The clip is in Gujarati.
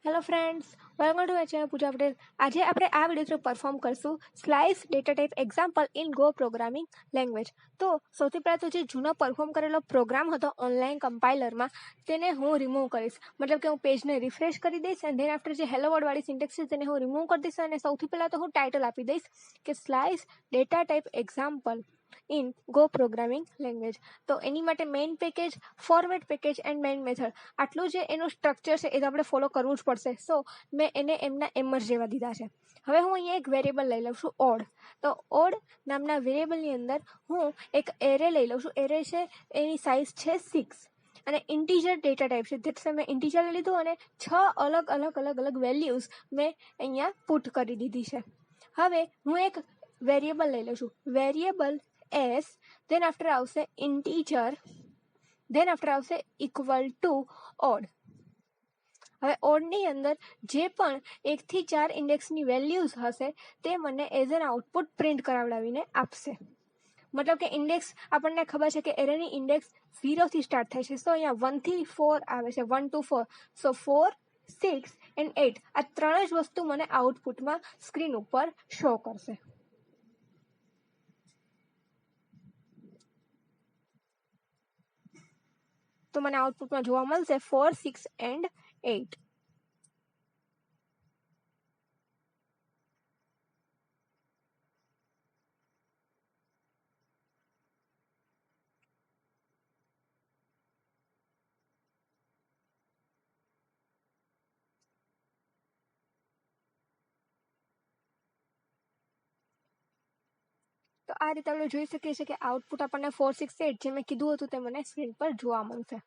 Hello friends, welcome to my channel Pooja Patel. આજે આપણે આ વિડીયો થ્રુ પરફોર્મ કરશું slice data type example in Go programming language. તો સૌથી પહેલાં તો જે જૂનો પરફોર્મ કરેલો પ્રોગ્રામ હતો ઓનલાઈન કમ્પાઇલરમાં તેને હું રિમૂવ કરીશ. મતલબ કે હું પેજને રિફ્રેશ કરી દઈશ અને ધેન આફ્ટર જે હેલો વર્ડવાળી સિન્ટેક્સ છે તેને હું રિમૂવ કરી દઈશ અને સૌથી પહેલાં તો હું ટાઇટલ આપી દઈશ કે slice data type example in Go programming language. તો એની માટે main package, format package and main method, આટલું જે એનું સ્ટ્રક્ચર છે એ તો આપણે ફોલો કરવું જ પડશે. સો મેં એને એમના એમ જ રહેવા દીધા છે. હવે હું અહીંયા એક વેરિયેબલ લઈ લઉં છું ઓડ. તો ઓડ નામના વેરિયેબલની અંદર હું એક એરે લઈ લઉં છું. એરે છે એની સાઇઝ છે 6 અને ઇન્ટીજર ડેટા ટાઈપ છે. ધેટ્સ મેં ઇન્ટીજર લઈ લીધું અને 6 અલગ વેલ્યુઝ મેં અહીંયા પુટ કરી દીધી છે. હવે હું એક વેરિયેબલ લઈ લઉં છું. વેરિયેબલ એસ, ધેન આફ્ટર આવશે ઇન્ટીજર, ધેન આફ્ટર આવશે ઇક્વલ ટુ ઓડ. હવે ઓડની અંદર જે પણ 1 થી 4 ઇન્ડેક્સની વેલ્યુઝ હશે તે મને એઝ એન આઉટપુટ પ્રિન્ટ કરાવડાવીને આપશે. મતલબ કે ઇન્ડેક્સ આપણને ખબર છે કે એરેની ઇન્ડેક્સ 0 થી સ્ટાર્ટ થાય છે. સો અહીંયા 1 થી 4 આવે છે, 1 to 4. સો 4, 6 એન્ડ 8 આ ત્રણ જ વસ્તુ મને આઉટપુટમાં સ્ક્રીન ઉપર શો કરશે. તો મને આઉટપુટમાં જોવા મળશે 4, 6 એન્ડ 8. તો આ રીતે આપણે જોઈ શકીએ છીએ કે આઉટપુટ આપણને 4, 6, 8 જે મેં કીધું હતું તે મને સ્ક્રીન પર જોવા મળશે.